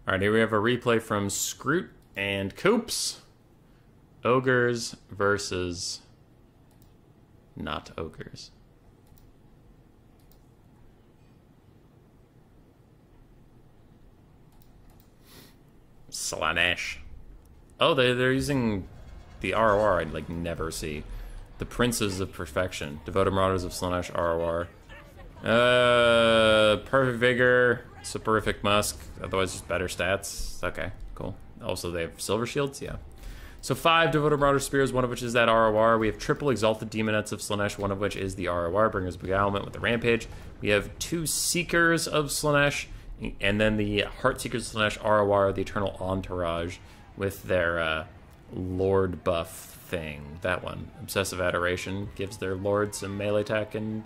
Alright, here we have a replay from Scroot and Coops. Ogres versus not ogres. Slaanesh. Oh, they're using the ROR I'd like never see. The Princes of Perfection. Devoted Marauders of Slaanesh ROR. Perfect Vigor, Soporific Musk, otherwise just better stats. Okay, cool. Also, they have Silver Shields, yeah. So 5 Devoted Marauder Spears, one of which is that ROR. We have triple Exalted Demonettes of Slaanesh, one of which is the ROR, Bringers Beguilement with the Rampage. We have 2 Seekers of Slaanesh, and then the Heartseekers of Slaanesh ROR, the Eternal Entourage, with their Lord buff thing. That one. Obsessive Adoration gives their Lord some melee attack and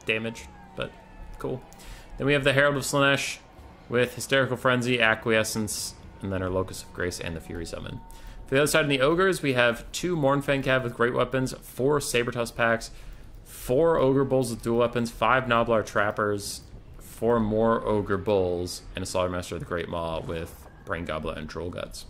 damage, but cool. Then we have the Herald of Slaanesh with Hysterical Frenzy, Acquiescence, and then our Locus of Grace and the Fury Summon. For the other side of the Ogres, we have 2 Mournfang Cav with Great Weapons, 4 Sabertusk Packs, 4 Ogre Bulls with Dual Weapons, 5 Gnoblar Trappers, 4 more Ogre Bulls, and a Slaughtermaster of the Great Maw with Brain Goblet and Troll Guts.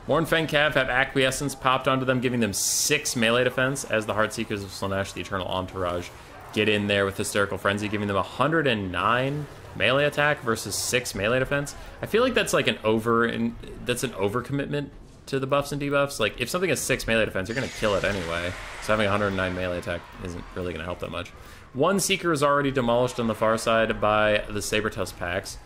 Mournfang Cav have Acquiescence popped onto them, giving them 6 melee defense, as the Heartseekers of Slaanesh, the Eternal Entourage, get in there with Hysterical Frenzy, giving them 109 melee attack versus 6 melee defense. I feel like that's like an overcommitment to the buffs and debuffs. Like, if something has 6 melee defense, you're going to kill it anyway. So having 109 melee attack isn't really going to help that much. 1 Seeker is already demolished on the far side by the Sabertusk packs.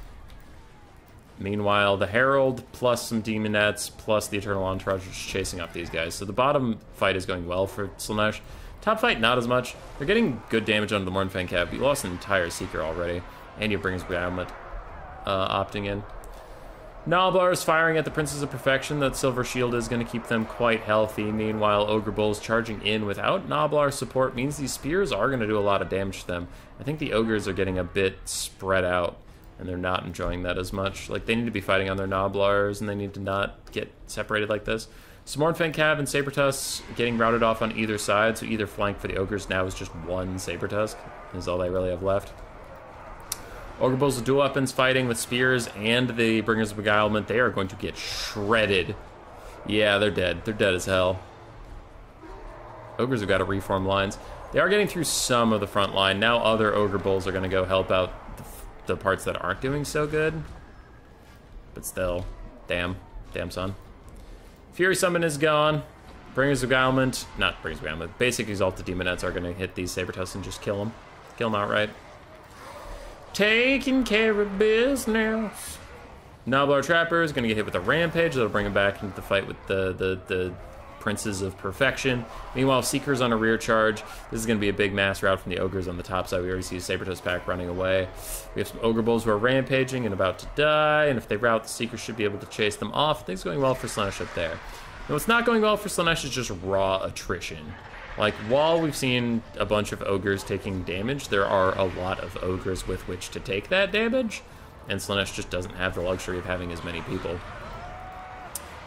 Meanwhile, the Herald, plus some Demonettes, plus the Eternal Entourage is chasing up these guys. So the bottom fight is going well for Slaanesh. Top fight, not as much. They're getting good damage onto the Mournfang Cav. You lost an entire Seeker already. And you bring his Beguilement opting in. Gnoblar is firing at the Princes of Perfection. That Silver Shield is going to keep them quite healthy. Meanwhile, Ogre Bulls charging in without Gnoblar support means these Spears are going to do a lot of damage to them. I think the Ogres are getting a bit spread out, and they're not enjoying that as much. Like, they need to be fighting on their Gnoblars, and they need to not get separated like this. So Mournfang Cav and Sabertusk getting routed off on either side, so either flank for the Ogres now is just 1 Sabertusk, is all they really have left. Ogre Bulls with dual weapons fighting with Spears and the Bringers of Beguilement. They are going to get shredded. Yeah, they're dead. They're dead as hell. Ogres have got to reform lines. They are getting through some of the front line. Now other Ogre Bulls are going to go help out the parts that aren't doing so good. But still, damn son. Fury Summon is gone. Bringers of Beguilement, not Bringers of Beguilement, basic Exalted Demonettes are going to hit these Sabertusks and just kill them. Kill them outright. Taking care of business. Gnoblar Trapper is going to get hit with a Rampage. That'll bring him back into the fight with the Princes of Perfection. Meanwhile, Seeker's on a rear charge. This is going to be a big mass rout from the Ogres on the top side. We already see a Sabertusk pack running away. We have some Ogre Bulls who are rampaging and about to die, and if they rout, the Seekers should be able to chase them off. Things going well for Slaanesh up there. And what's not going well for Slaanesh is just raw attrition. Like, while we've seen a bunch of Ogres taking damage, there are a lot of Ogres with which to take that damage, and Slaanesh just doesn't have the luxury of having as many people.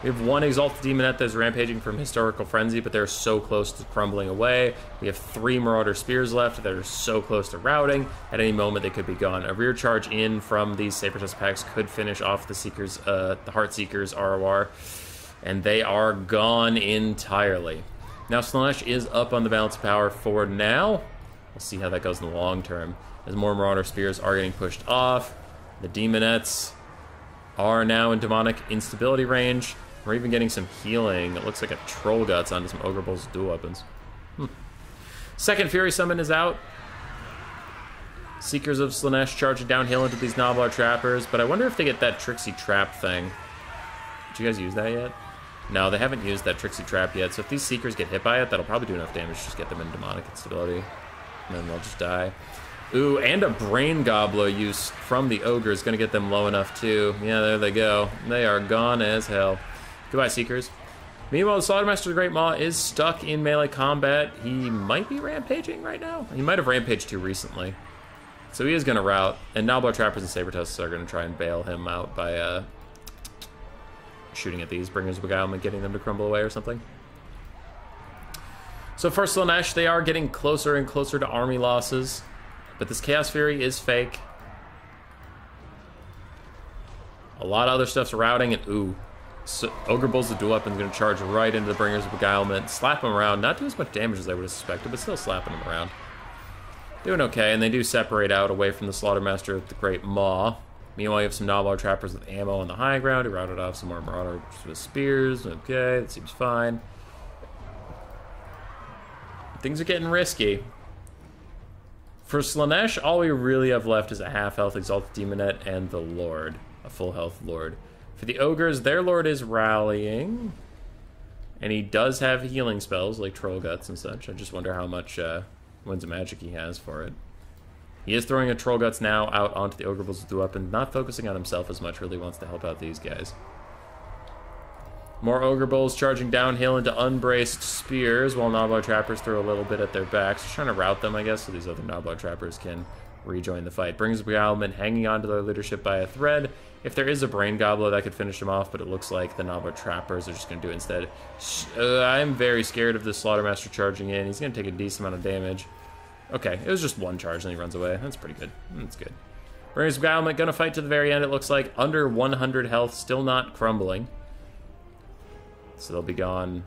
We have 1 Exalted Demonette that's rampaging from Hysterical Frenzy, but they're so close to crumbling away. We have 3 Marauder Spears left that are so close to routing. At any moment, they could be gone. A rear charge in from these Sabertusk packs could finish off the Seekers, the Heartseekers ROR, and they are gone entirely. Now Slaanesh is up on the balance of power for now. We'll see how that goes in the long term. As more Marauder Spears are getting pushed off, the Demonettes are now in demonic instability range. We're even getting some healing. It looks like a Troll Guts onto some Ogre Bulls with dual weapons. Second Fury Summon is out. Seekers of Slaanesh charging downhill into these Gnoblar Trappers, but I wonder if they get that Trixie Trap thing. Did you guys use that yet? No, they haven't used that Trixie Trap yet, so if these Seekers get hit by it, that'll probably do enough damage to just get them in demonic instability. And then they'll just die. Ooh, and a Brain Gobbler use from the Ogre is going to get them low enough, too. Yeah, there they go. They are gone as hell. Goodbye, Seekers. Meanwhile, the Slaughtermaster of the Great Maw is stuck in melee combat. He might be rampaging right now. He might have rampaged too recently. So he is going to rout, and Gnoblar Trappers and Sabertusks are going to try and bail him out by shooting at these Bringers of Beguilement, getting them to crumble away or something. So for Slaanesh, they are getting closer and closer to army losses, but this Chaos Fury is fake. A lot of other stuff's routing, and ooh. So, Ogre Bulls the dual weapon's gonna charge right into the Bringers of Beguilement, slap him around, not do as much damage as I would have suspected, but still slapping him around. Doing okay, and they do separate out away from the Slaughtermaster of the Great Maw. Meanwhile, you have some Nobbler Trappers with ammo on the high ground, who routed off some more Marauders with spears. Okay, that seems fine. Things are getting risky. For Slaanesh, all we really have left is a half-health Exalted Demonette and the Lord, a full-health Lord. For the Ogres, their Lord is rallying, and he does have healing spells, like Troll Guts and such. I just wonder how much Winds of Magic he has for it. He is throwing a Troll Guts now out onto the Ogre Bulls with the weapon, not focusing on himself as much, really wants to help out these guys. More Ogre Bulls charging downhill into unbraced spears, while Nobbler Trappers throw a little bit at their backs. Just trying to route them, I guess, so these other Nobbler Trappers can rejoin the fight. Brings Beguilement hanging on to their leadership by a thread. If there is a Brain Gobbler, that could finish him off, but it looks like the Nobbler Trappers are just going to do it instead. I'm very scared of this Slaughtermaster charging in. He's going to take a decent amount of damage. Okay, it was just one charge, and he runs away. That's pretty good. That's good. Brings Beguilement going to fight to the very end, it looks like. Under 100 health, still not crumbling. So they'll be gone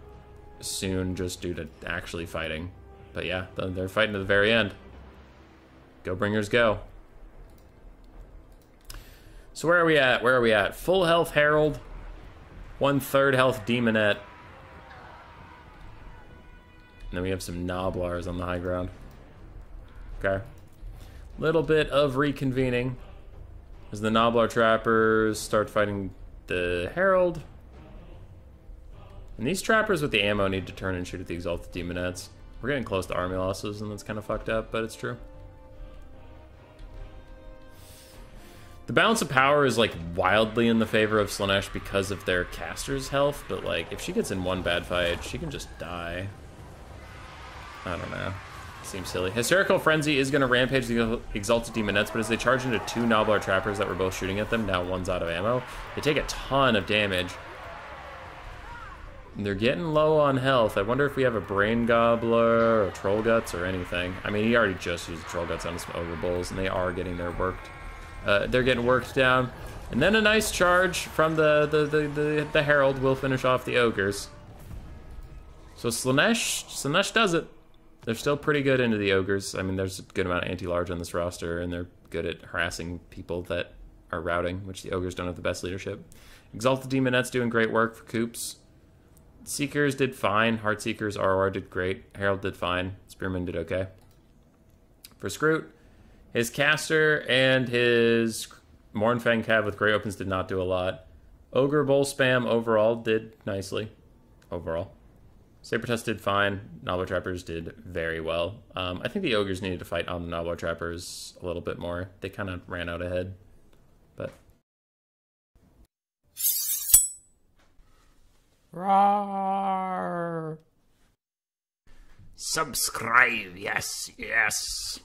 soon just due to actually fighting. But yeah, they're fighting to the very end. Go Bringers, go. So where are we at? Where are we at? Full health Herald. 1/3 health Demonette. And then we have some Nobblars on the high ground. Okay. Little bit of reconvening as the Nobbler Trappers start fighting the Herald. And these Trappers with the ammo need to turn and shoot at the Exalted Demonettes. We're getting close to army losses, and that's kind of fucked up, but it's true. The balance of power is, like, wildly in the favor of Slaanesh because of their caster's health, but, like, if she gets in one bad fight, she can just die. I don't know. Seems silly. Hysterical Frenzy is going to rampage the Exalted Demonettes, but as they charge into two Nobbler Trappers that were both shooting at them, now one's out of ammo, they take a ton of damage. They're getting low on health. I wonder if we have a Brain Gobbler or Troll Guts or anything. I mean, he already just used Troll Guts on some Ogre Bulls, and they are getting their worked. They're getting worked down. And then a nice charge from the Herald will finish off the Ogres. So Slaanesh does it. They're still pretty good into the Ogres. I mean, there's a good amount of anti-large on this roster, and they're good at harassing people that are routing, which the Ogres don't have the best leadership. Exalted Demonette's doing great work for Coops. Seekers did fine. Heartseekers, ROR did great. Herald did fine. Spearman did okay. For Scroot, his caster and his Mournfang Cav with Grey Opens did not do a lot. Ogre Bull Spam overall did nicely. Overall. Sabertusk did fine. Nobbler Trappers did very well. I think the Ogres needed to fight on the Nobbler Trappers a little bit more. They kind of ran out ahead. But Roar. Subscribe, yes, yes.